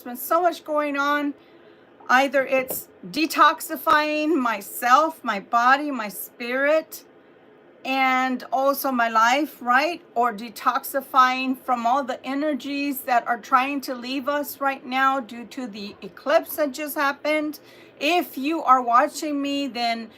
been so much going on. Either it's detoxifying myself, my body, my spirit, and also my life, right? Or detoxifying from all the energies that are trying to leave us right now due to the eclipse that just happened. If you are watching me, then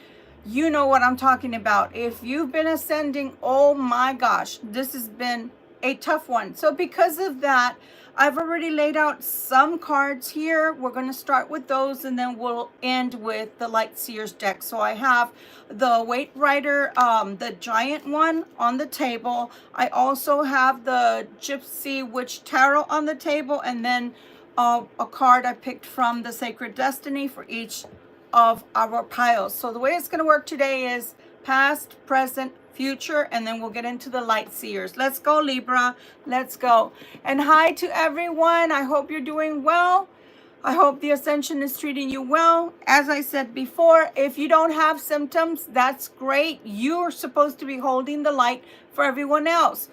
you know what I'm talking about. If you've been ascending, oh my gosh, this has been a tough one. So because of that, I've already laid out some cards here. We're going to start with those and then we'll end with the Light Seers deck. So I have the Weight Rider, the giant one on the table. I also have the Gypsy Witch Tarot on the table, and then a card I picked from the Sacred Destiny for each of our piles. So the way it's going to work today is past, present, future, and then we'll get into the Light Seers. Let's go, Libra. Let's go. And hi to everyone. I hope you're doing well. I hope the Ascension is treating you well. As I said before, if you don't have symptoms, that's great. You're supposed to be holding the light for everyone else.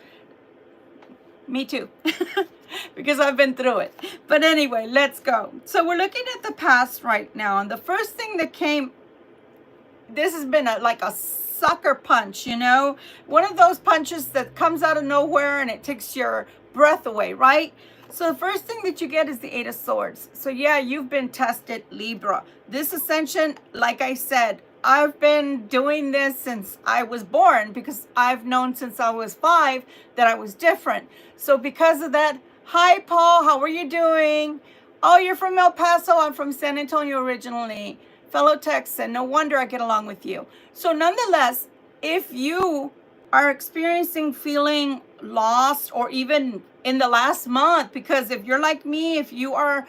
Me too. Because I've been through it. But anyway, let's go. So we're looking at the past right now. And the first thing that came, this has been like a sucker punch, you know, one of those punches that comes out of nowhere and it takes your breath away, right? So the first thing that you get is the Eight of Swords. So yeah, you've been tested, Libra. This Ascension, like I said, I've been doing this since I was born, because I've known since I was 5 that I was different. So because of that, hi Paul, how are you doing? Oh, you're from El Paso. I'm from San Antonio originally. Fellow Texan, no wonder I get along with you. So nonetheless, if you are experiencing feeling lost, or even in the last month, because if you're like me, if you are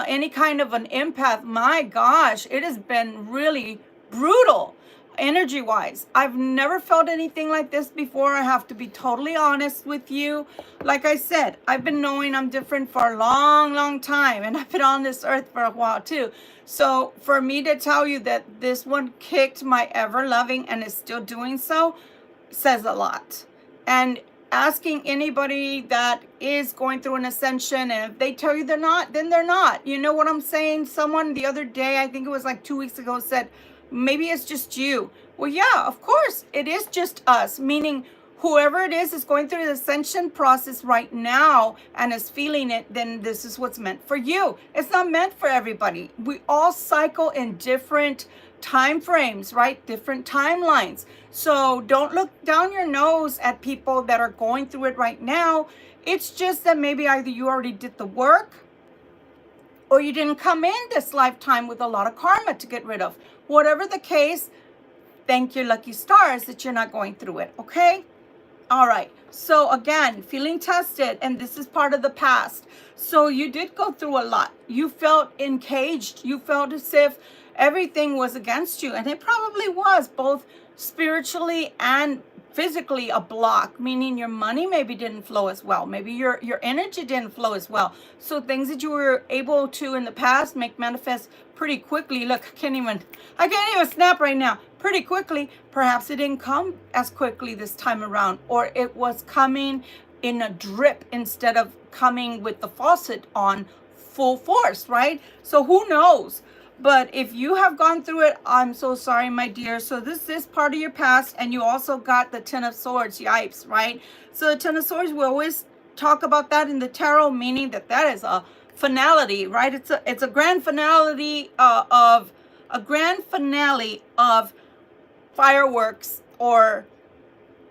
any kind of an empath, my gosh, it has been really brutal energy wise. I've never felt anything like this before. I have to be totally honest with you. Like I said, I've been knowing I'm different for a long time, and I've been on this earth for a while too. So for me to tell you that this one kicked my ever loving and is still doing so says a lot. And asking anybody that is going through an ascension, and if they tell you they're not, then they're not. You know what I'm saying? Someone the other day, I think it was like 2 weeks ago, said, maybe it's just you. Well, yeah, of course, it is just us, meaning whoever it is going through the ascension process right now and is feeling it, then this is what's meant for you. It's not meant for everybody. We all cycle in different time frames, right? Different timelines. So don't look down your nose at people that are going through it right now. It's just that maybe either you already did the work, or you didn't come in this lifetime with a lot of karma to get rid of. Whatever the case, thank your lucky stars that you're not going through it, okay? All right, so again, feeling tested, and this is part of the past. So you did go through a lot. You felt encaged. You felt as if everything was against you, and it probably was, both spiritually and physically a block, meaning your money maybe didn't flow as well. Maybe your energy didn't flow as well. So things that you were able to in the past make manifest pretty quickly. Look, I can't even snap right now. Pretty quickly. Perhaps it didn't come as quickly this time around, or it was coming in a drip instead of coming with the faucet on full force, right? So who knows? But if you have gone through it, I'm so sorry, my dear. So this is part of your past, and you also got the Ten of Swords, yipes, right? So the Ten of Swords, we always talk about that in the tarot, meaning that that is a finality, right? It's a grand finality of fireworks or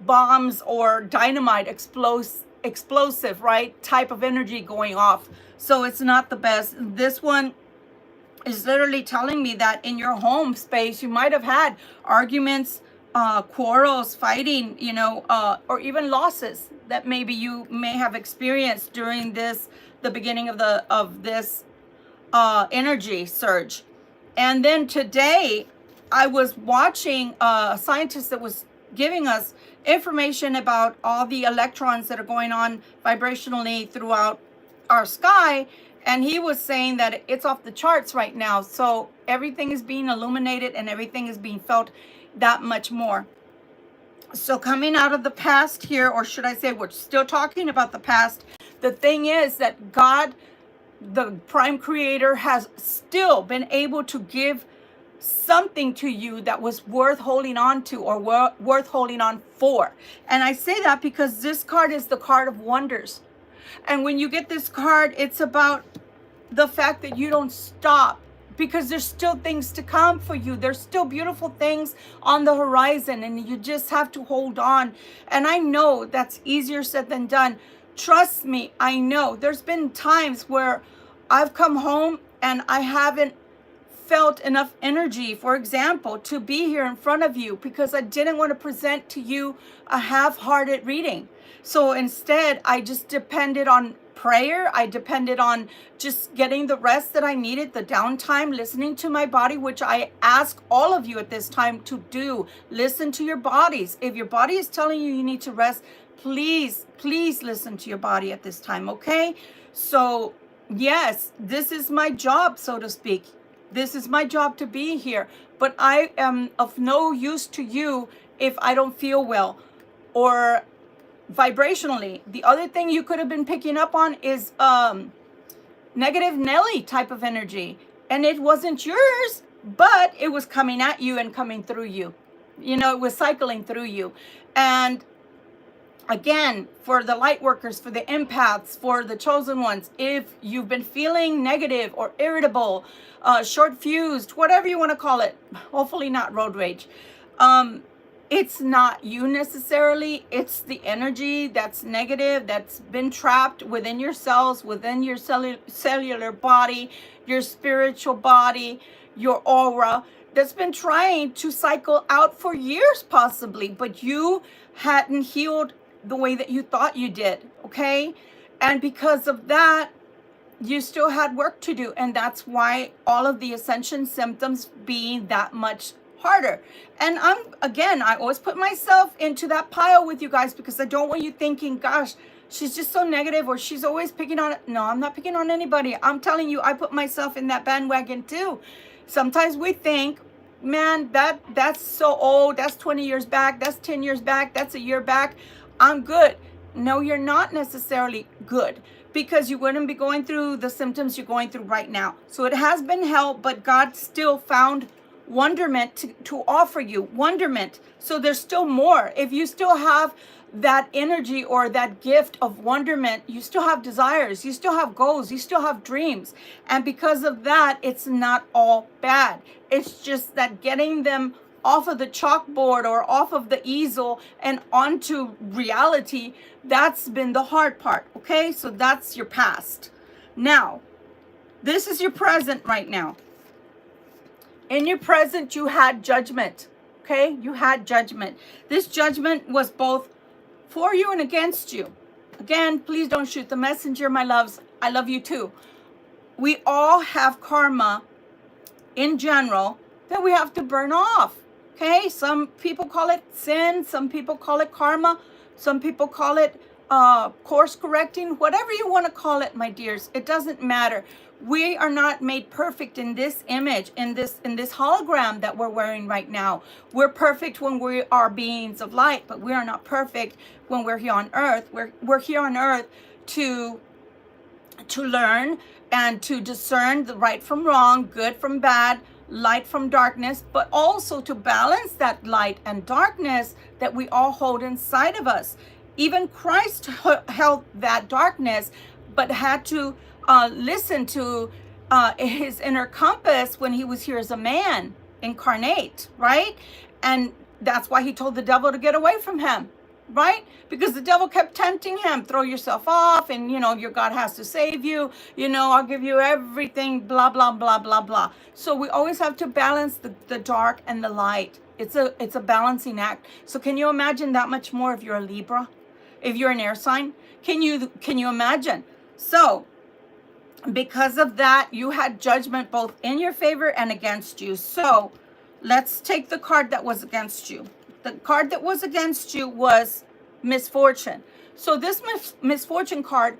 bombs or dynamite, explosive, right? Type of energy going off. So it's not the best. This one is literally telling me that in your home space, you might have had arguments, quarrels, fighting, you know, or even losses that maybe you may have experienced during the beginning of this energy surge. And then today, I was watching a scientist that was giving us information about all the electrons that are going on vibrationally throughout our sky. And he was saying that it's off the charts right now. So everything is being illuminated and everything is being felt that much more. So coming out of the past here, or should I say we're still talking about the past, the thing is that God the prime creator has still been able to give something to you that was worth holding on to, or worth holding on for. And I say that because this card is the card of wonders. And when you get this card, it's about the fact that you don't stop, because there's still things to come for you. There's still beautiful things on the horizon, and you just have to hold on. And I know that's easier said than done. Trust me, I know. There's been times where I've come home and I haven't felt enough energy, for example, to be here in front of you, because I didn't want to present to you a half-hearted reading. So instead, I just depended on prayer. I depended on just getting the rest that I needed, the downtime, listening to my body, which I ask all of you at this time to do. Listen to your bodies. If your body is telling you you need to rest, please, please listen to your body at this time, okay? So yes, this is my job, so to speak. This is my job to be here, but I am of no use to you if I don't feel well, or vibrationally. The other thing you could have been picking up on is negative Nelly type of energy, and it wasn't yours, but it was coming at you and coming through you. You know, it was cycling through you. And again, for the light workers, for the empaths, for the chosen ones, if you've been feeling negative or irritable, short fused, whatever you want to call it, hopefully not road rage, it's not you necessarily. It's the energy that's negative, that's been trapped within your cells, within your cellular body, your spiritual body, your aura, that's been trying to cycle out for years possibly, but you hadn't healed the way that you thought you did, okay? And because of that, you still had work to do. And that's why all of the ascension symptoms being that much harder. And I always put myself into that pile with you guys, because I don't want you thinking, gosh, she's just so negative, or she's always picking on it. No, I'm not picking on anybody. I'm telling you, I put myself in that bandwagon too. Sometimes we think, man, that's so old. That's 20 years back. That's 10 years back. That's a year back. I'm good. No, you're not necessarily good, because you wouldn't be going through the symptoms you're going through right now. So it has been hell, but God still found wonderment to offer you. Wonderment. So there's still more. If you still have that energy or that gift of wonderment, you still have desires, you still have goals, you still have dreams. And because of that, it's not all bad. It's just that getting them off of the chalkboard or off of the easel and onto reality, that's been the hard part, okay? So that's your past. Now, this is your present right now. In your present, you had judgment, okay? You had judgment. This judgment was both for you and against you. Again, please don't shoot the messenger, my loves. I love you too. We all have karma in general that we have to burn off. Okay, some people call it sin, some people call it karma, some people call it course correcting, whatever you want to call it, my dears. It doesn't matter. We are not made perfect in this image, in this hologram that we're wearing right now. We're perfect when we are beings of light, but we are not perfect when we're here on earth. We're here on earth to learn and to discern the right from wrong, good from bad, light from darkness, but also to balance that light and darkness that we all hold inside of us. Even Christ held that darkness, but had to listen to his inner compass when he was here as a man incarnate, right? And that's why he told the devil to get away from him, right? Because the devil kept tempting him, throw yourself off, and your God has to save you, I'll give you everything, blah, blah, blah, blah, blah. So we always have to balance the dark and the light. It's a balancing act. So can you imagine that much more if you're a Libra, if you're an air sign? Can you imagine? So because of that, you had judgment both in your favor and against you. So let's take the card that was against you. The card that was against you was misfortune. So this misfortune card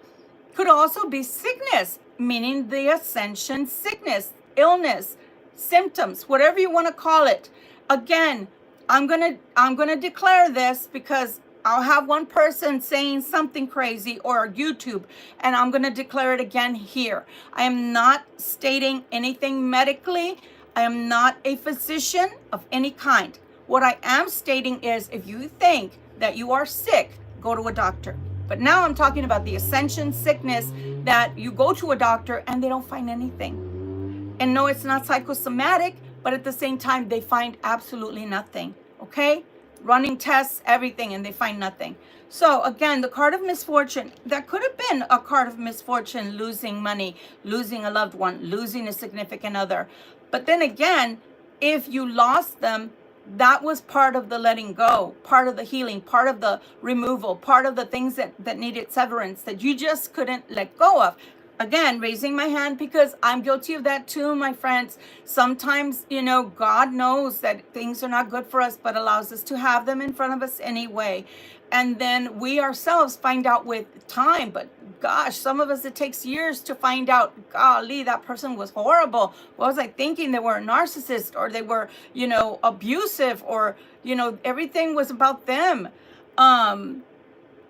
could also be sickness, meaning the ascension sickness, illness, symptoms, whatever you want to call it. Again, I'm gonna declare this because I'll have one person saying something crazy or YouTube, and I'm going to declare it again here. I am not stating anything medically. I am not a physician of any kind. What I am stating is, if you think that you are sick, go to a doctor. But now I'm talking about the Ascension sickness that you go to a doctor and they don't find anything. And no, it's not psychosomatic, but at the same time, they find absolutely nothing, okay? Running tests, everything, and they find nothing. So again, the card of misfortune, that could have been a card of misfortune, losing money, losing a loved one, losing a significant other. But then again, if you lost them, that was part of the letting go, part of the healing, part of the removal, part of the things that needed severance that you just couldn't let go of. Again, raising my hand because I'm guilty of that too, my friends. Sometimes, you know, God knows that things are not good for us, but allows us to have them in front of us anyway. And then we ourselves find out with time. But gosh, some of us, it takes years to find out, golly, that person was horrible. What was I thinking? They were a narcissist, or they were, you know, abusive, or, you know, everything was about them.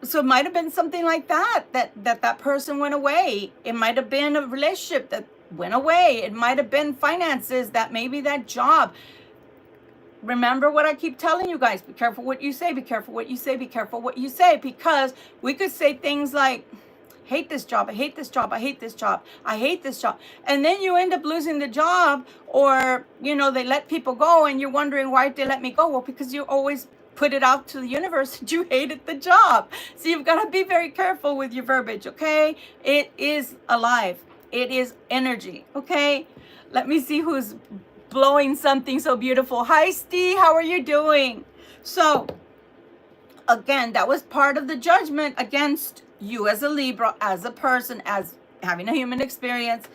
So it might have been something like that person went away. It might have been a relationship that went away. It might have been finances, that maybe that job. Remember what I keep telling you guys, be careful what you say, be careful what you say, be careful what you say, because we could say things like, hate this job, I hate this job, I hate this job, I hate this job. And then you end up losing the job, or, you know, they let people go and you're wondering, why did they let me go? Well, because you always put it out to the universe that you hated the job. So you've got to be very careful with your verbiage, okay? It is alive. It is energy, okay? Let me see who's blowing something so beautiful. Hi, Steve. How are you doing? So, again, that was part of the judgment against you as a Libra, as a person, as having a human experience.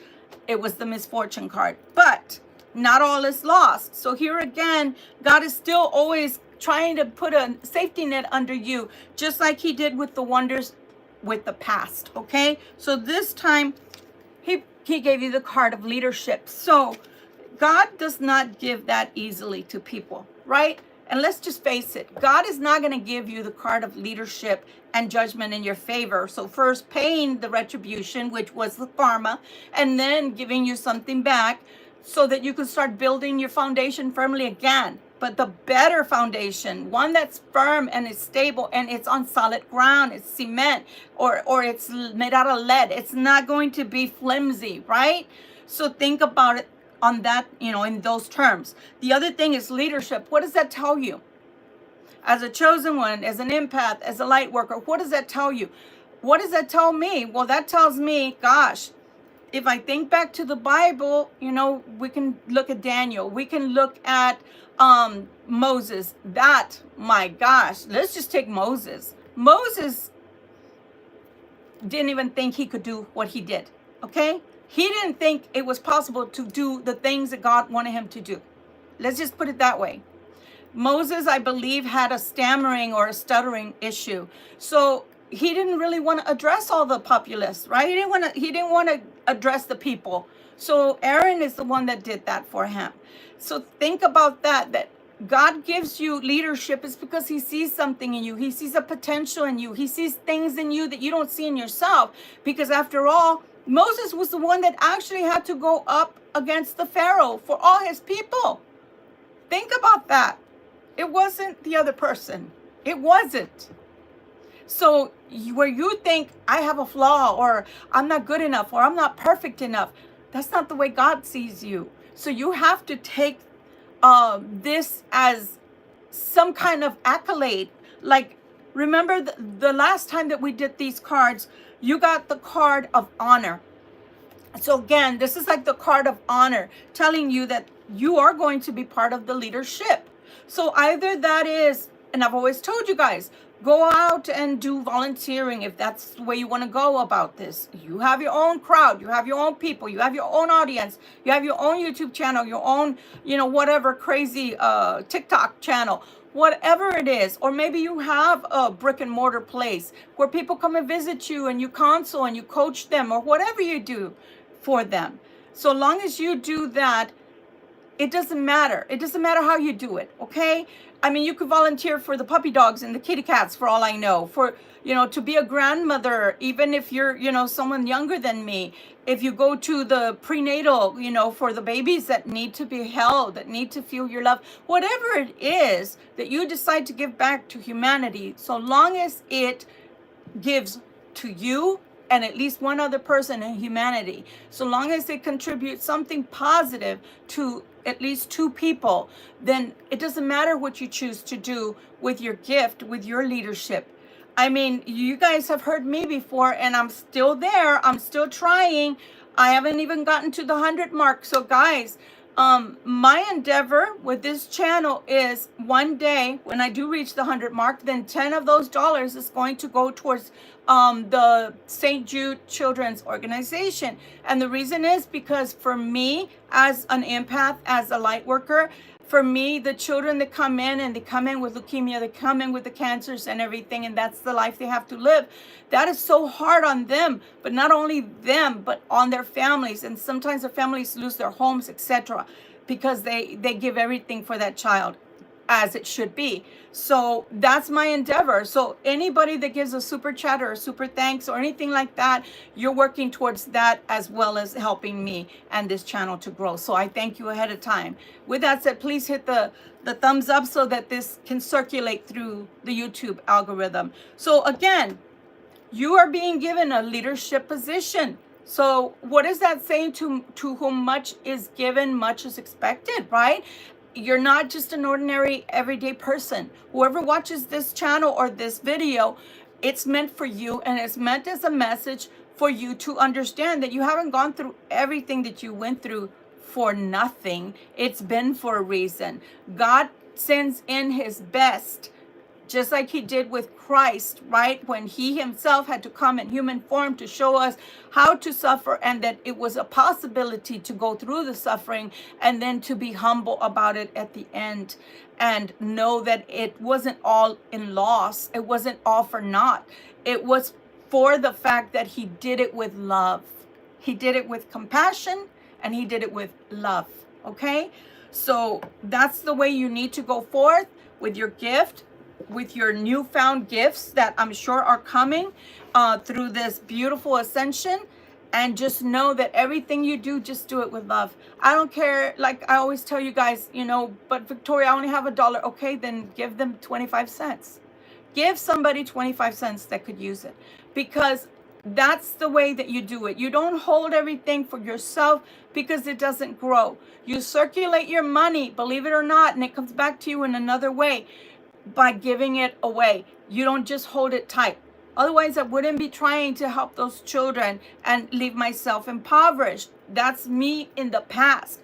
It was the misfortune card. But not all is lost. So here again, God is still always trying to put a safety net under you, just like he did with the wonders with the past, okay? So this time, he gave you the card of leadership. So God does not give that easily to people, right? And let's just face it, God is not going to give you the card of leadership and judgment in your favor. So first paying the retribution, which was the karma, and then giving you something back so that you can start building your foundation firmly again. But the better foundation, one that's firm and it's stable and it's on solid ground, it's cement, or it's made out of lead. It's not going to be flimsy, right? So think about it on that, you know, in those terms. The other thing is leadership. What does that tell you? As a chosen one, as an empath, as a light worker, what does that tell you? What does that tell me? Well, that tells me, gosh, if I think back to the Bible, you know, we can look at Daniel. We can look at Moses. That, my gosh, let's just take Moses. Moses didn't even think he could do what he did, okay? He didn't think it was possible to do the things that God wanted him to do. Let's just put it that way. Moses, I believe, had a stammering or a stuttering issue. So he didn't really want to address all the populace, right? He didn't want to address the people. So Aaron is the one that did that for him. So think about that God gives you leadership is because he sees something in you. He sees a potential in you. He sees things in you that you don't see in yourself. Because after all, Moses was the one that actually had to go up against the Pharaoh for all his people. Think about that. It wasn't the other person. It wasn't. So where you think I have a flaw, or I'm not good enough, or I'm not perfect enough, that's not the way God sees you. So you have to take this as some kind of accolade. Like, remember the last time that we did these cards, you got the card of honor. So again, this is like the card of honor, telling you that you are going to be part of the leadership. So either that is, and I've always told you guys, go out and do volunteering if that's the way you want to go about this. You have your own crowd, you have your own people, you have your own audience, you have your own YouTube channel, your own, you know, whatever crazy TikTok channel, whatever it is. Or maybe you have a brick and mortar place where people come and visit you and you counsel and you coach them, or whatever you do for them. So long as you do that, It doesn't matter. It doesn't matter how you do it, okay? I mean, you could volunteer for the puppy dogs and the kitty cats for all I know, for, you know, to be a grandmother, even if you're, you know, someone younger than me. If you go to the prenatal, you know, for the babies that need to be held, that need to feel your love, whatever it is that you decide to give back to humanity, so long as it gives to you and at least one other person in humanity, so long as it contributes something positive to at least 2 people, then it doesn't matter what you choose to do with your gift, with your leadership. I mean, you guys have heard me before, and I'm still there. I'm still trying. I haven't even gotten to the 100 mark. So guys, my endeavor with this channel is one day when I do reach the 100 mark, then 10 of those dollars is going to go towards the St. Jude Children's Organization. And the reason is because for me, as an empath, as a light worker, for me, the children that come in, and they come in with leukemia, they come in with the cancers and everything, and that's the life they have to live. That is so hard on them, but not only them, but on their families. And sometimes their families lose their homes, etc., because they give everything for that child, as it should be. So that's my endeavor. So anybody that gives a super chat or a super thanks or anything like that, you're working towards that as well as helping me and this channel to grow. So I thank you ahead of time. With that said, please hit the thumbs up so that this can circulate through the YouTube algorithm. So again, you are being given a leadership position. So what is that saying? To whom much is given, much is expected, right? You're not just an ordinary everyday person. Whoever watches this channel or this video, it's meant for you, and it's meant as a message for you to understand that you haven't gone through everything that you went through for nothing. It's been for a reason. God sends in his best, just like he did with Christ, right? When he himself had to come in human form to show us how to suffer, and that it was a possibility to go through the suffering and then to be humble about it at the end and know that it wasn't all in loss. It wasn't all for naught. It was for the fact that he did it with love. He did it with compassion, and he did it with love, okay? So that's the way you need to go forth with your gift, with your newfound gifts that I'm sure are coming through this beautiful ascension. And just know that everything you do, just do it with love. I don't care, like I always tell you guys, you know, but Victoria, I only have $1. Okay, then give them 25 cents. Give somebody 25 cents that could use it, because that's the way that you do it. You don't hold everything for yourself, because it doesn't grow. You circulate your money, believe it or not, and it comes back to you in another way, by giving it away. You don't just hold it tight. Otherwise, I wouldn't be trying to help those children and leave myself impoverished. That's me in the past.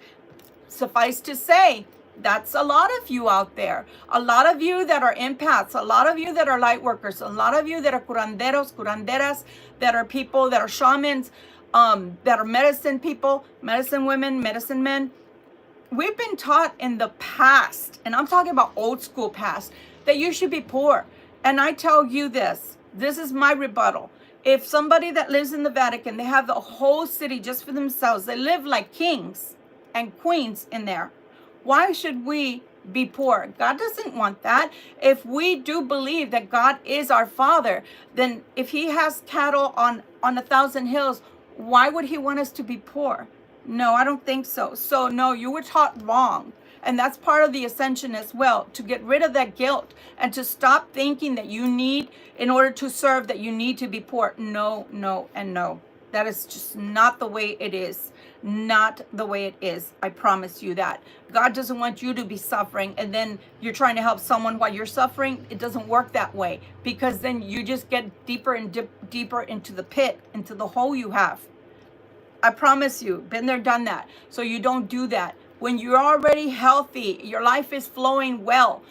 Suffice to say, that's a lot of you out there. A lot of you that are empaths, a lot of you that are light workers, a lot of you that are curanderos, curanderas, that are people that are shamans, that are medicine people, medicine women, medicine men. We've been taught in the past, and I'm talking about old school past, that you should be poor. And I tell you this is my rebuttal. If somebody that lives in the Vatican, they have the whole city just for themselves, they live like kings and queens in there, why should we be poor? God doesn't want that. If we do believe that God is our Father, then if he has cattle on 1,000 hills, why would he want us to be poor? No, I don't think so. So no, you were taught wrong. And that's part of the ascension as well, to get rid of that guilt and to stop thinking that you need, in order to serve, that you need to be poor. No, no, and no. That is just not the way it is. Not the way it is. I promise you that. God doesn't want you to be suffering and then you're trying to help someone while you're suffering. It doesn't work that way, because then you just get deeper and deeper into the pit, into the hole you have. I promise you, been there, done that. So you don't do that. When you're already healthy, your life is flowing well.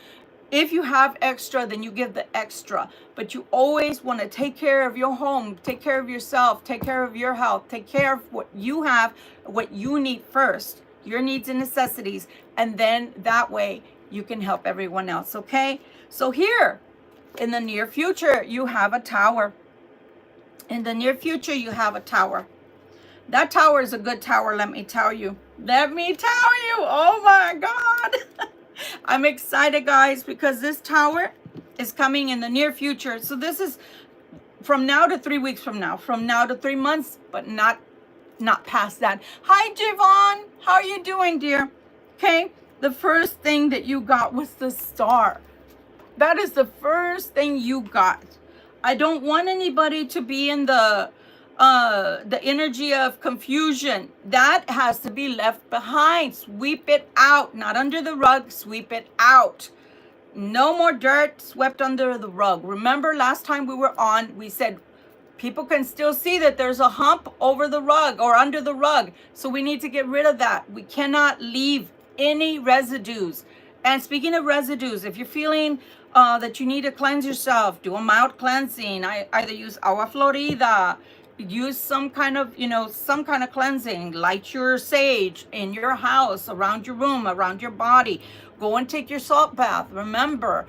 If you have extra, then you give the extra. But you always want to take care of your home, take care of yourself, take care of your health, take care of what you have, what you need first, your needs and necessities. And then that way you can help everyone else, okay? So here, in the near future, you have a tower. In the near future, you have a tower. That tower is a good tower, let me tell you. Let me tell you. Oh my God. I'm excited, guys, because this tower is coming in the near future. So this is from now to 3 weeks from now to 3 months, but not past that. Hi, Javon. How are you doing, dear? Okay. The first thing that you got was the star. That is the first thing you got. I don't want anybody to be in the energy of confusion. That has to be left behind. Sweep it out, not under the rug. Sweep it out. No more dirt swept under the rug. Remember last time we were on, we said people can still see that there's a hump over the rug or under the rug. So we need to get rid of that. We cannot leave any residues. And speaking of residues, if you're feeling that you need to cleanse yourself, do a mild cleansing. I either use agua florida, use some kind of, some kind of cleansing, light your sage in your house, around your room, around your body. Go and take your salt bath. Remember,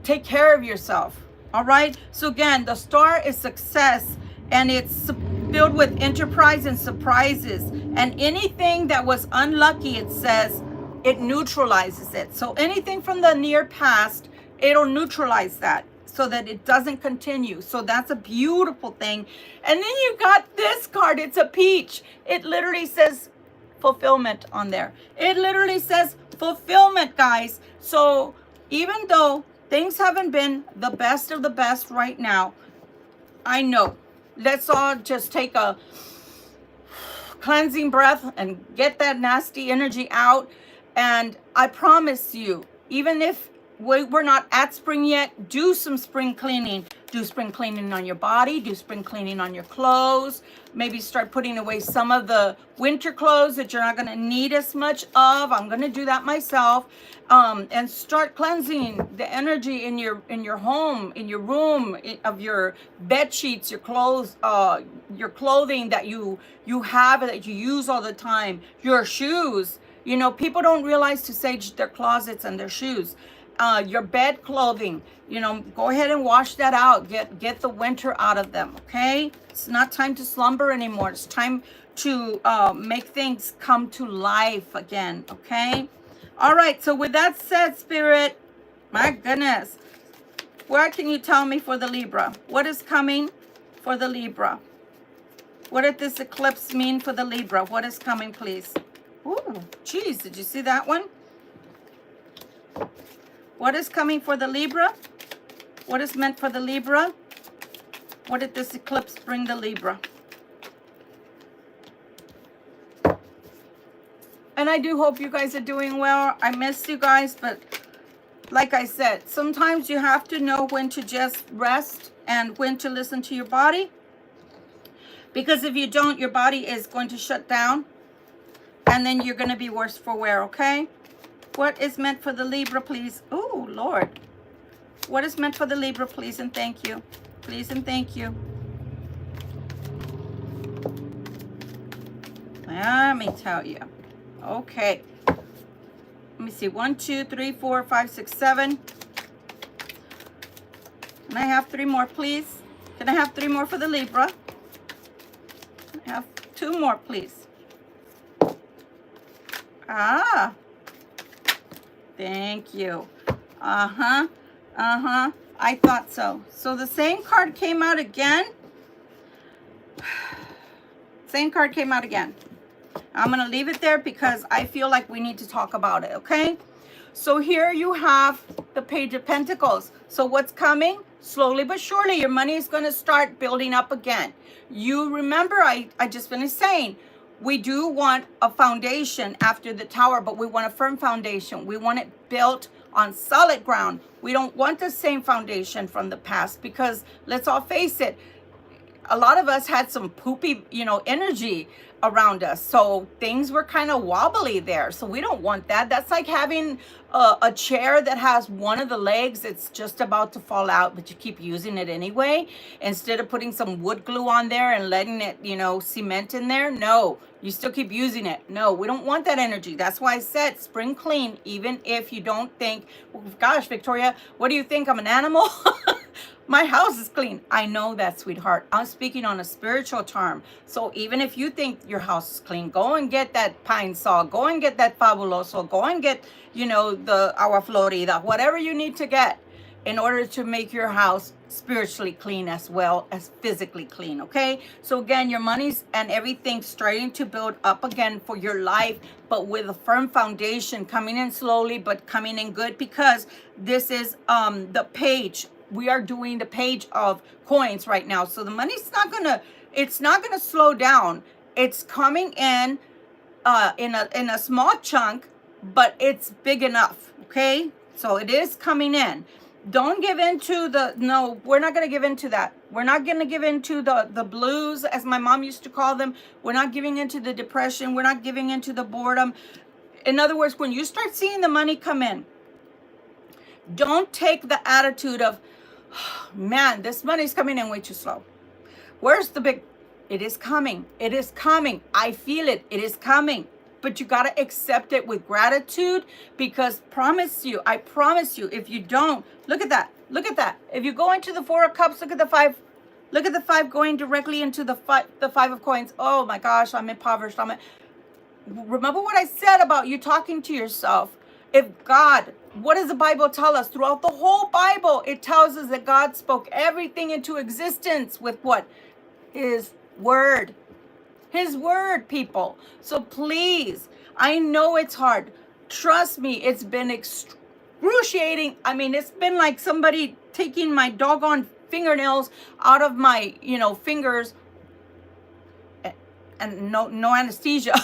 take care of yourself. All right. So again, the star is success, and it's filled with enterprise and surprises. And anything that was unlucky, it says, it neutralizes it. So anything from the near past, it'll neutralize that so that it doesn't continue. So that's a beautiful thing. And then you got this card. It's a peach. It literally says fulfillment on there. It literally says fulfillment, guys. So even though things haven't been the best of the best right now, I know. Let's all just take a cleansing breath and get that nasty energy out. And I promise you, even if we're not at spring yet, do some spring cleaning. Do spring cleaning on your body. Do spring cleaning on your clothes. Maybe start putting away some of the winter clothes that you're not going to need as much of. I'm going to do that myself. And start cleansing the energy in your home, in your room, of your bed sheets, your clothes, your clothing that you have, that you use all the time, your shoes. People don't realize to sage their closets and their shoes. Your bed clothing, go ahead and wash that out. Get the winter out of them, okay? It's not time to slumber anymore. It's time to make things come to life again, okay? All right, so with that said, Spirit, my goodness, what can you tell me for the Libra? What is coming for the Libra? What did this eclipse mean for the Libra? What is coming, please? Ooh, geez, did you see that one? What is coming for the Libra? What is meant for the Libra? What did this eclipse bring the Libra? And I do hope you guys are doing well. I missed you guys, but like I said, sometimes you have to know when to just rest and when to listen to your body. Because if you don't, your body is going to shut down. And then you're going to be worse for wear, okay? What is meant for the Libra, please? Oh, Lord. What is meant for the Libra, please and thank you. Please and thank you. Let me tell you. Okay. Let me see. 1, 2, 3, 4, 5, 6, 7. Can I have 3 more, please? Can I have 3 more for the Libra? I have 2 more, please. Ah. Thank you. I thought so. So the same card came out again. Same card came out again. I'm going to leave it there because I feel like we need to talk about it, okay? So here you have the Page of Pentacles. So what's coming? Slowly but surely, your money is going to start building up again. You remember, I just finished saying, we do want a foundation after the tower, but we want a firm foundation. We want it built on solid ground. We don't want the same foundation from the past because let's all face it, a lot of us had some poopy, energy around us. So things were kind of wobbly there. So we don't want that. That's like having a chair that has one of the legs that's just about to fall out, but you keep using it anyway. Instead of putting some wood glue on there and letting it, cement in there. No, you still keep using it. No, we don't want that energy. That's why I said spring clean, even if you don't think, well, gosh, Victoria, what do you think? I'm an animal? My house is clean. I know that, sweetheart. I'm speaking on a spiritual term. So even if you think your house is clean, go and get that pine saw. Go and get that fabuloso. Go and get, the agua florida, whatever you need to get in order to make your house spiritually clean as well as physically clean, okay? So again, your money's and everything's starting to build up again for your life, but with a firm foundation, coming in slowly, but coming in good, because this is the page. We are doing the page of coins right now. So the money's it's not gonna slow down. It's coming in a small chunk, but it's big enough, okay? So it is coming in. Don't give in to no, we're not going to give in to that. We're not going to give in to the blues, as my mom used to call them. We're not giving into the depression. We're not giving into the boredom. In other words, when you start seeing the money come in, don't take the attitude of, oh, man, this money's coming in way too slow. Where's the big? It is coming. It is coming. I feel it. It is coming. But you got to accept it with gratitude, because I promise you, if you don't, look at that. Look at that. If you go into the 4 of Cups, look at the 5. Look at the 5 going directly into the 5 of Coins. Oh my gosh, I'm impoverished. Remember what I said about you talking to yourself. If God, what does the Bible tell us? Throughout the whole Bible, it tells us that God spoke everything into existence with what? His word. His word, people. So please, I know it's hard. Trust me, it's been excruciating. I mean, it's been like somebody taking my doggone fingernails out of my, fingers, and no anesthesia.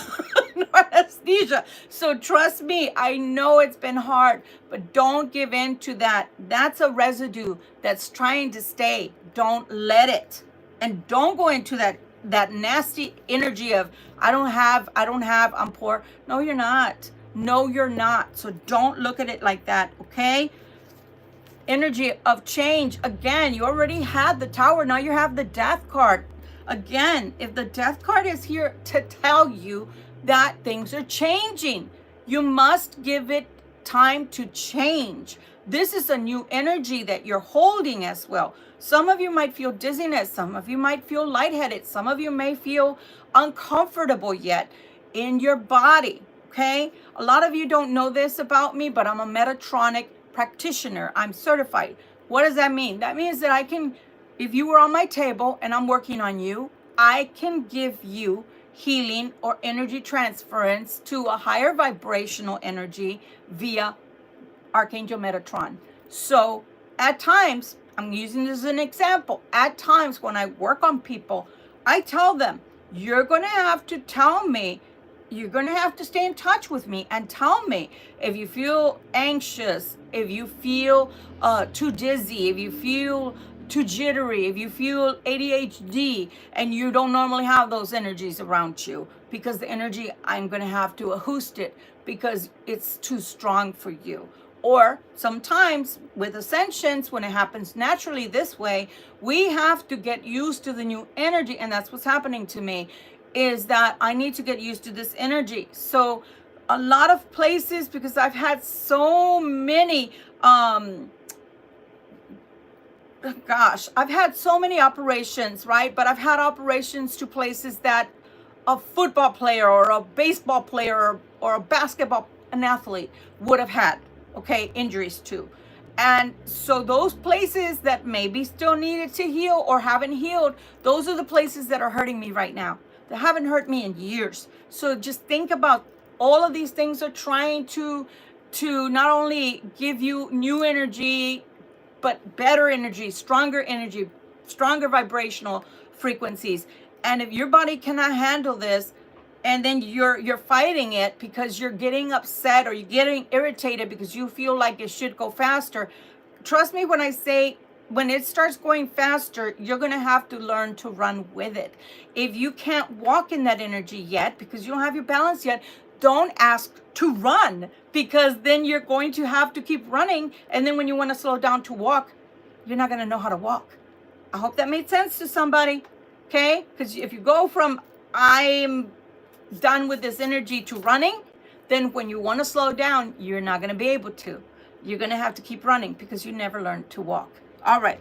No anesthesia. So trust me, I know it's been hard, but don't give in to that. That's a residue that's trying to stay. Don't let it. And don't go into that nasty energy of I don't have, I'm poor. No, you're not. No, you're not. So don't look at it like that, okay? Energy of change. Again, you already had the Tower. Now you have the Death card. Again, if the Death card is here to tell you that things are changing, you must give it time to change. This is a new energy that you're holding as well. Some of you might feel dizziness. Some of you might feel lightheaded. Some of you may feel uncomfortable yet in your body, okay? A lot of you don't know this about me, but I'm a Metatronic practitioner. I'm certified. What does that mean? That means that I can, if you were on my table and I'm working on you, I can give you healing or energy transference to a higher vibrational energy via Archangel Metatron. So at times, I'm using this as an example. At times when I work on people, I tell them, you're going to have to tell me, you're going to have to stay in touch with me and tell me if you feel anxious, if you feel too dizzy, if you feel too jittery, if you feel ADHD and you don't normally have those energies around you, because the energy, I'm going to have to boost it because it's too strong for you. Or sometimes with ascensions, when it happens naturally this way, we have to get used to the new energy. And that's what's happening to me, is that I need to get used to this energy. So a lot of places, because I've had so many, I've had so many operations, right? But I've had operations to places that a football player or a baseball player or a basketball, an athlete would have had. Okay, injuries too. And so those places that maybe still needed to heal or haven't healed, those are the places that are hurting me right now. They haven't hurt me in years. So just think about all of these things are trying to not only give you new energy, but better energy, stronger vibrational frequencies. And if your body cannot handle this, and then you're fighting it because you're getting upset or you're getting irritated because you feel like it should go faster. Trust me when I say, when it starts going faster, you're going to have to learn to run with it. If you can't walk in that energy yet because you don't have your balance yet, don't ask to run, because then you're going to have to keep running. And then when you want to slow down to walk, you're not going to know how to walk. I hope that made sense to somebody. Okay? Because if you go from I'm done with this energy to running, then when you want to slow down, you're not going to be able to. You're going to have to keep running because you never learned to walk. All right.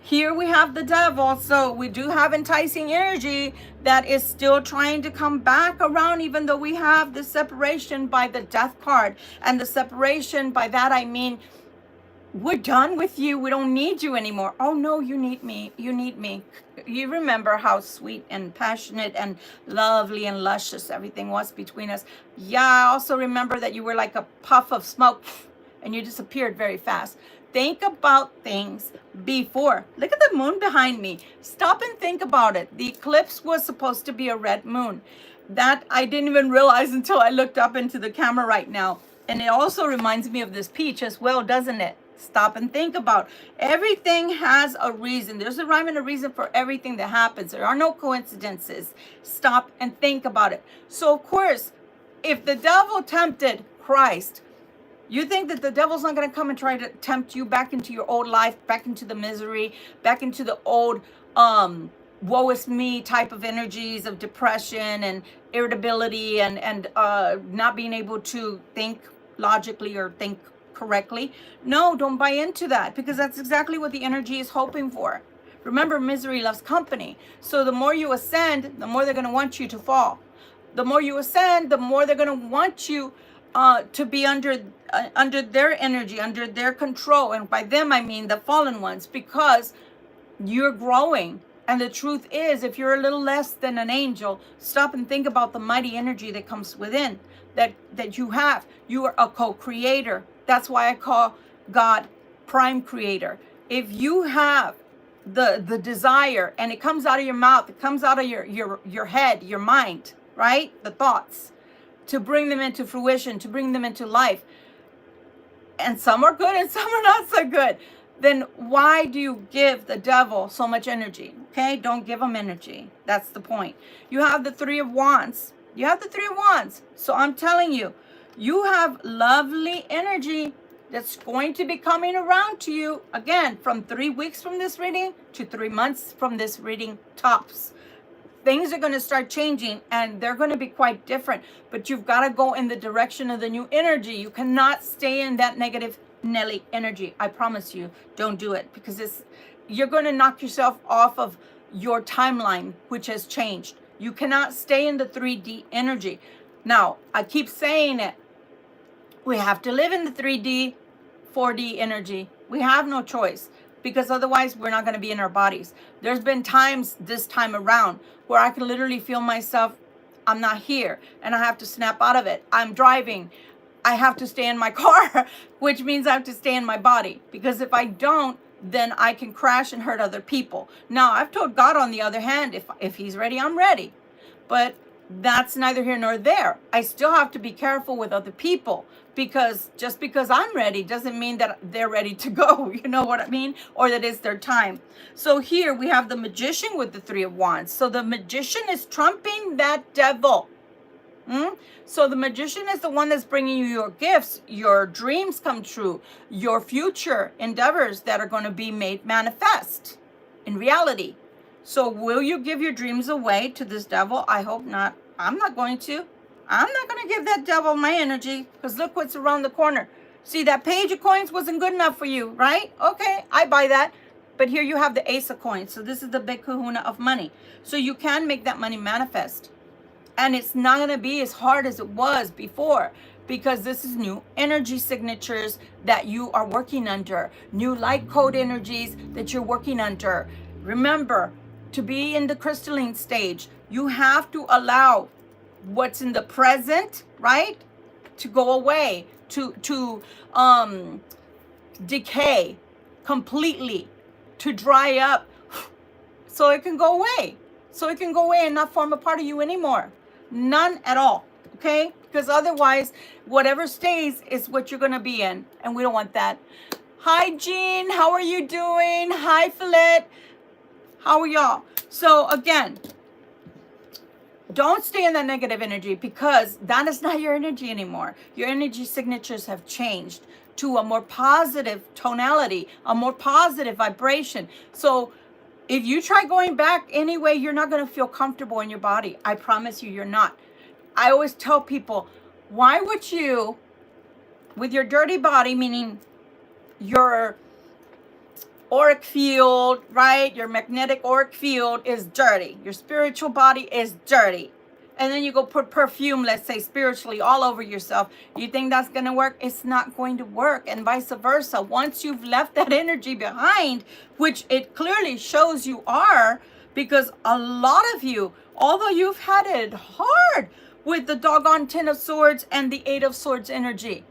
Here we have the devil. So we do have enticing energy that is still trying to come back around, even though we have the separation by the death card. And the separation, by that I mean, we're done with you. We don't need you anymore. Oh no, you need me. You need me. You remember how sweet and passionate and lovely and luscious everything was between us. Yeah, I also remember that you were like a puff of smoke and you disappeared very fast. Think about things before. Look at the moon behind me. Stop and think about it. The eclipse was supposed to be a red moon. That I didn't even realize until I looked up into the camera right now. And it also reminds me of this peach as well, doesn't it? Stop and think about. Everything has a reason. There's a rhyme and a reason for everything that happens. There are no coincidences. Stop and think about it. So of course, if the devil tempted Christ, you think that the devil's not going to come and try to tempt you back into your old life, back into the misery, back into the old woe is me type of energies of depression and irritability and not being able to think logically or think correctly? No, don't buy into that, because that's exactly what the energy is hoping for. Remember, misery loves company. So the more you ascend, the more they're going to want you to fall. The more you ascend, the more they're going to want you to be under their energy, under their control. And by them, I mean the fallen ones, because you're growing. And the truth is, if you're a little less than an angel, stop and think about the mighty energy that comes within, that you have. You are a co-creator. That's why I call God prime creator. If you have the desire and it comes out of your mouth, it comes out of your head, your mind, right? The thoughts, to bring them into fruition, to bring them into life. And some are good and some are not so good. Then why do you give the devil so much energy? Okay, don't give him energy. That's the point. You have the Three of Wands. You have the Three of Wands. So I'm telling you, you have lovely energy that's going to be coming around to you, again, from 3 weeks from this reading to 3 months from this reading tops. Things are going to start changing and they're going to be quite different. But you've got to go in the direction of the new energy. You cannot stay in that negative Nelly energy. I promise you, don't do it, because you're going to knock yourself off of your timeline, which has changed. You cannot stay in the 3D energy. Now, I keep saying it. We have to live in the 3D, 4D energy. We have no choice, because otherwise we're not going to be in our bodies. There's been times this time around where I can literally feel myself, I'm not here, and I have to snap out of it. I'm driving. I have to stay in my car, which means I have to stay in my body, because if I don't, then I can crash and hurt other people. Now, I've told God, on the other hand, if he's ready, I'm ready. But that's neither here nor there. I still have to be careful with other people, because just because I'm ready doesn't mean that they're ready to go. You know what I mean? Or that it's their time. So here we have the Magician with the Three of Wands. So the Magician is trumping that devil. So the Magician is the one that's bringing you your gifts, your dreams come true, your future endeavors that are going to be made manifest in reality. So will you give your dreams away to this devil? I hope not. I'm not going to. I'm not going to give that devil my energy, because look what's around the corner. See, that Page of Coins wasn't good enough for you, right? Okay, I buy that. But here you have the Ace of Coins. So this is the big kahuna of money. So you can make that money manifest. And it's not going to be as hard as it was before, because this is new energy signatures that you are working under, new light code energies that you're working under. Remember, to be in the crystalline stage, you have to allow what's in the present, right, to go away, to decay completely, to dry up, so it can go away. So it can go away and not form a part of you anymore. None at all, okay? Because otherwise, whatever stays is what you're going to be in, and we don't want that. Hi, Jean. How are you doing? Hi, Philette. How are y'all? So, again, don't stay in that negative energy, because that is not your energy anymore. Your energy signatures have changed to a more positive tonality, a more positive vibration. So if you try going back anyway, you're not going to feel comfortable in your body. I promise you, you're not. I always tell people, why would you, with your dirty body, meaning your auric field, right? Your magnetic auric field is dirty. Your spiritual body is dirty. And then you go put perfume, let's say spiritually, all over yourself. You think that's going to work? It's not going to work. And vice versa. Once you've left that energy behind, which it clearly shows you are, because a lot of you, although you've had it hard with the doggone Ten of Swords and the Eight of Swords energy,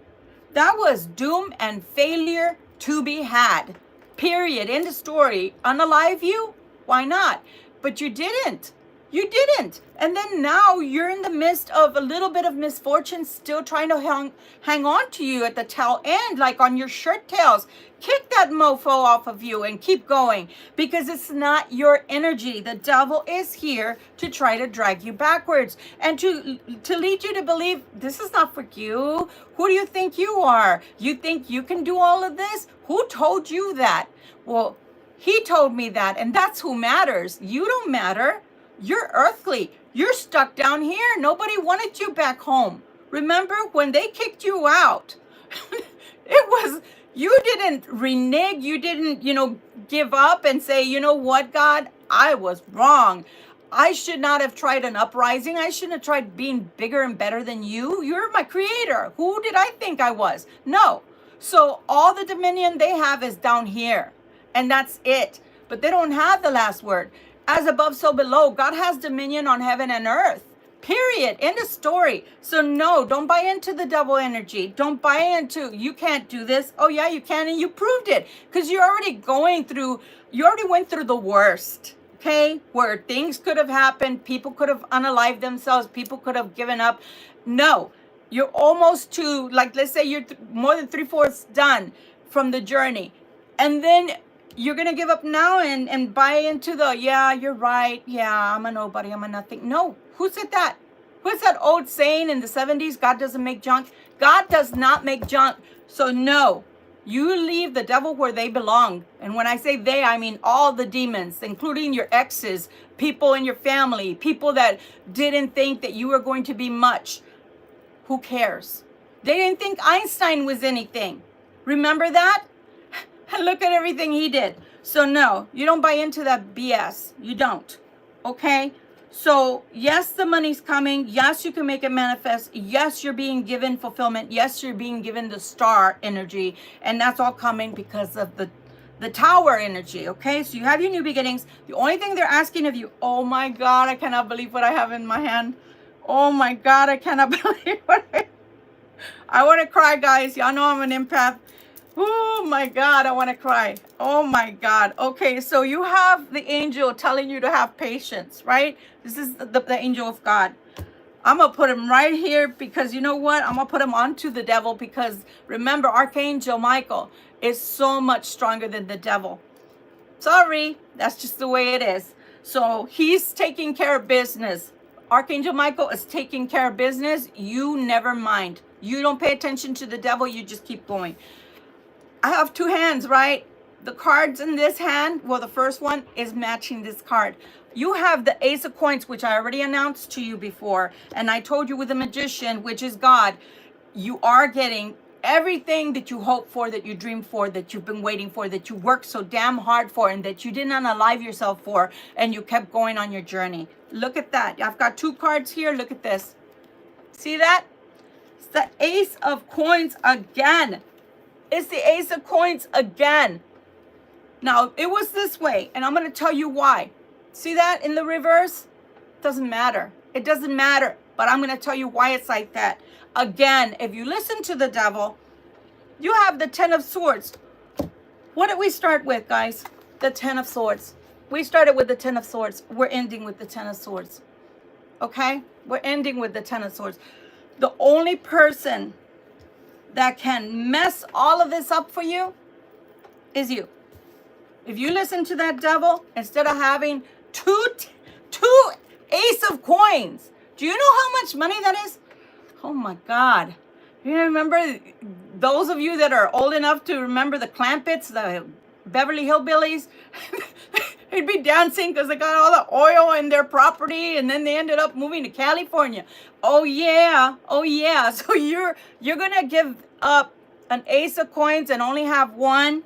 that was doom and failure to be had. Period. End of story. Unalive you? Why not? But you didn't. You didn't. And then now you're in the midst of a little bit of misfortune, still trying to hang on to you at the tail end, like on your shirt tails. Kick that mofo off of you and keep going, because it's not your energy. The devil is here to try to drag you backwards and to lead you to believe this is not for you. Who do you think you are? You think you can do all of this? Who told you that? Well, he told me that, and that's who matters. You don't matter. You're earthly. You're stuck down here. Nobody wanted you back home. Remember when they kicked you out? It was, you didn't renege. You didn't, give up and say, you know what, God, I was wrong. I should not have tried an uprising. I shouldn't have tried being bigger and better than you. You're my creator. Who did I think I was? No. So all the dominion they have is down here. And that's it. But they don't have the last word. As above, so below. God has dominion on heaven and earth. Period. End of story. So no, don't buy into the devil energy. Don't buy into, you can't do this. Oh yeah, you can, and you proved it. Because you already went through the worst. Okay? Where things could have happened. People could have unalived themselves. People could have given up. No. You're almost to, like, let's say you're more than 3/4 done from the journey. And then you're going to give up now and buy into the, yeah, you're right. Yeah, I'm a nobody. I'm a nothing. No. Who said that? What's that old saying in the 70s? God doesn't make junk. God does not make junk. So no, you leave the devil where they belong. And when I say they, I mean all the demons, including your exes, people in your family, people that didn't think that you were going to be much. Who cares? They didn't think Einstein was anything. Remember that? And look at everything he did. So no, you don't buy into that BS. You don't. Okay? So yes, the money's coming. Yes, you can make it manifest. Yes, you're being given fulfillment. Yes, you're being given the star energy. And that's all coming because of the tower energy. Okay? So you have your new beginnings. The only thing they're asking of you, oh my God, I cannot believe what I have in my hand. Oh my God, I cannot believe what I want to cry, guys. Y'all know I'm an empath. Oh my God, I want to cry. Oh my God. Okay, so you have the angel telling you to have patience, right? This is the angel of God. I'm going to put him right here because you know what? I'm going to put him onto the devil because remember, Archangel Michael is so much stronger than the devil. Sorry, that's just the way it is. So he's taking care of business. Archangel Michael is taking care of business. You never mind. You don't pay attention to the devil. You just keep going. I have two hands, right? The cards in this hand, well, the first one is matching this card. You have the Ace of Coins, which I already announced to you before. And I told you with the Magician, which is God, you are getting everything that you hope for, that you dream for, that you've been waiting for, that you worked so damn hard for, and that you didn't unalive yourself for, and you kept going on your journey. Look at that. I've got two cards here. Look at this. See that? It's the Ace of Coins again. It's the Ace of Coins again. Now, it was this way, and I'm going to tell you why. See that in the reverse? Doesn't matter. It doesn't matter, but I'm going to tell you why it's like that. Again, if you listen to the devil, you have the Ten of Swords. What did we start with, guys? The Ten of Swords. We started with the Ten of Swords. We're ending with the Ten of Swords. Okay? We're ending with the Ten of Swords. The only person that can mess all of this up for you is you. If you listen to that devil, instead of having two Ace of Coins, do you know how much money that is? Oh my God. You remember those of you that are old enough to remember the Clampets, the Beverly Hillbillies? They'd be dancing because they got all the oil in their property, and then they ended up moving to California. Oh yeah, oh yeah. So you're gonna give up an Ace of Coins and only have one?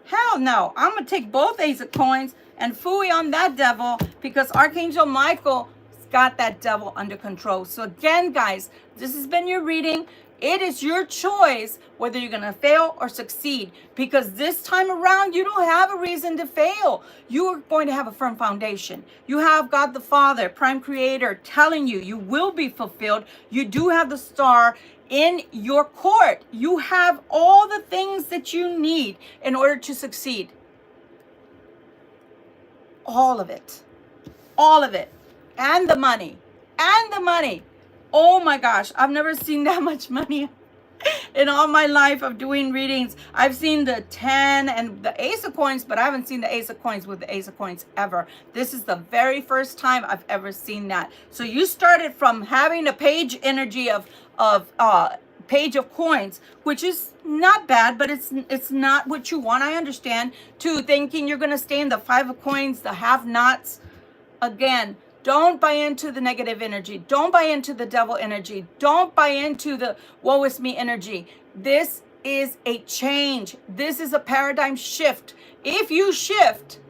Hell no. I'm going to take both Ace of Coins and phooey on that devil, because Archangel Michael got that devil under control. So again, guys, this has been your reading. It is your choice whether you're going to fail or succeed, because this time around, you don't have a reason to fail. You are going to have a firm foundation. You have God the Father, Prime Creator, telling you you will be fulfilled. You do have the star in your court. You have all the things that you need in order to succeed. All of it. All of it. And the money. And the money. Oh my gosh, I've never seen that much money in all my life of doing readings. I've seen the 10 and the Ace of Coins, but I haven't seen the Ace of Coins with the Ace of Coins ever. This is the very first time I've ever seen that. So you started from having a page energy of Page of Coins, which is not bad, but it's not what you want, I understand, to thinking you're going to stay in the 5 of Coins, the have-nots. Again, don't buy into the negative energy. Don't buy into the devil energy. Don't buy into the woe is me energy. This is a change. This is a paradigm shift. If you shift,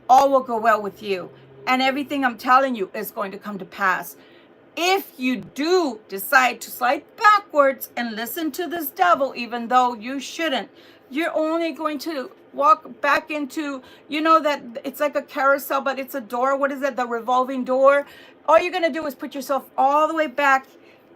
all will go well with you. And everything I'm telling you is going to come to pass. If you do decide to slide backwards and listen to this devil, even though you shouldn't, you're only going to walk back into, you know, that it's like a carousel, but it's a door. What is it? The revolving door. All you're going to do is put yourself all the way back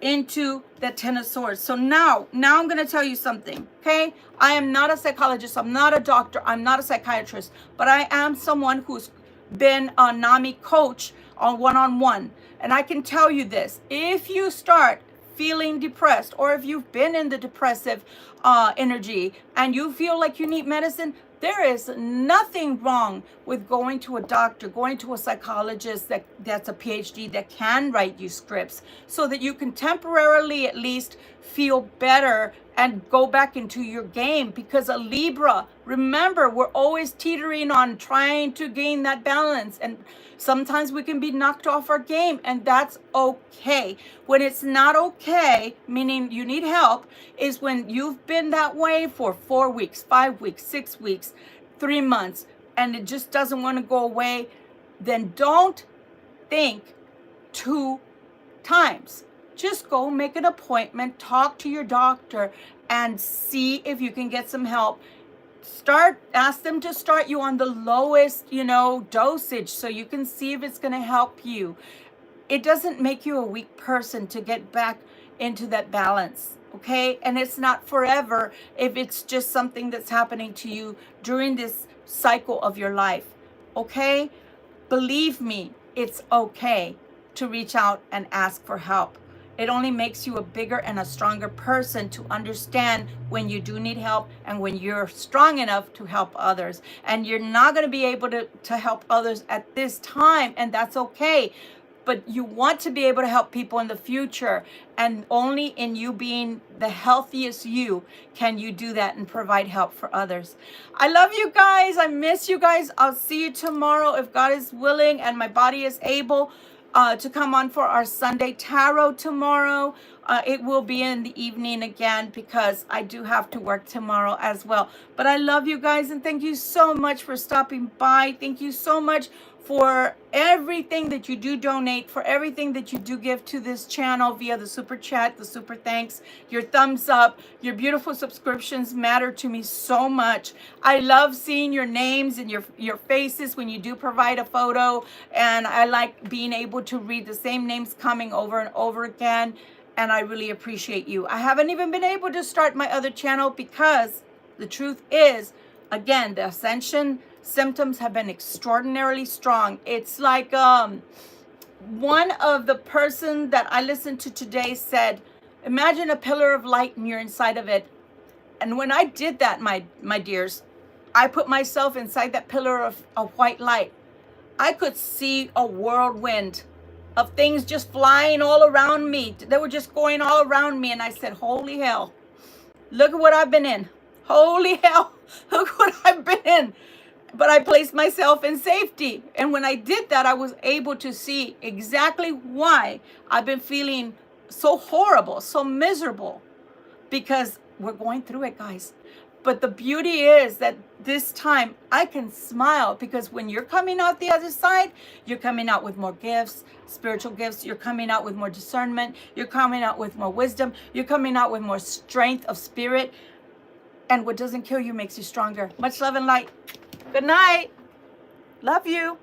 into that 10 of Swords. So now I'm going to tell you something, okay? I am not a psychologist. I'm not a doctor. I'm not a psychiatrist, but I am someone who's been a NAMI coach on one-on-one. And I can tell you this, if you start feeling depressed, or if you've been in the depressive energy and you feel like you need medicine, there is nothing wrong with going to a doctor, going to a psychologist that's a PhD that can write you scripts so that you can temporarily at least feel better and go back into your game. Because a Libra, remember, we're always teetering on trying to gain that balance, and sometimes we can be knocked off our game, and that's okay. When it's not okay, meaning you need help, is when you've been that way for 4 weeks, 5 weeks, 6 weeks, 3 months, and it just doesn't want to go away. Then don't think 2 times. Just go make an appointment, talk to your doctor, and see if you can get some help. Ask them to start you on the lowest, dosage, so you can see if it's going to help you. It doesn't make you a weak person to get back into that balance, okay? And it's not forever if it's just something that's happening to you during this cycle of your life, okay? Believe me, it's okay to reach out and ask for help. It only makes you a bigger and a stronger person to understand when you do need help and when you're strong enough to help others. And you're not going to be able to help others at this time, and that's okay. But you want to be able to help people in the future. And only in you being the healthiest you can you do that and provide help for others. I love you guys. I miss you guys. I'll see you tomorrow if God is willing and my body is able to come on for our Sunday Tarot tomorrow. It will be in the evening again because I do have to work tomorrow as well. But I love you guys, and thank you so much for stopping by. Thank you so much for everything that you do donate, for everything that you do give to this channel via the super chat, the super thanks, your thumbs up, your beautiful subscriptions matter to me so much. I love seeing your names and your faces when you do provide a photo, and I like being able to read the same names coming over and over again, and I really appreciate you. I haven't even been able to start my other channel because the truth is, again, the Ascension symptoms have been extraordinarily strong. It's like one of the person that I listened to today said, imagine a pillar of light and you're inside of it. And when I did that, my dears, I put myself inside that pillar of white light. I could see a whirlwind of things just flying all around me. They were just going all around me, and I said, holy hell, look at what I've been in. Holy hell, look what I've been in. But I placed myself in safety. And when I did that, I was able to see exactly why I've been feeling so horrible, so miserable. Because we're going through it, guys. But the beauty is that this time I can smile, because when you're coming out the other side, you're coming out with more gifts, spiritual gifts. You're coming out with more discernment. You're coming out with more wisdom. You're coming out with more strength of spirit. And what doesn't kill you makes you stronger. Much love and light. Good night. Love you.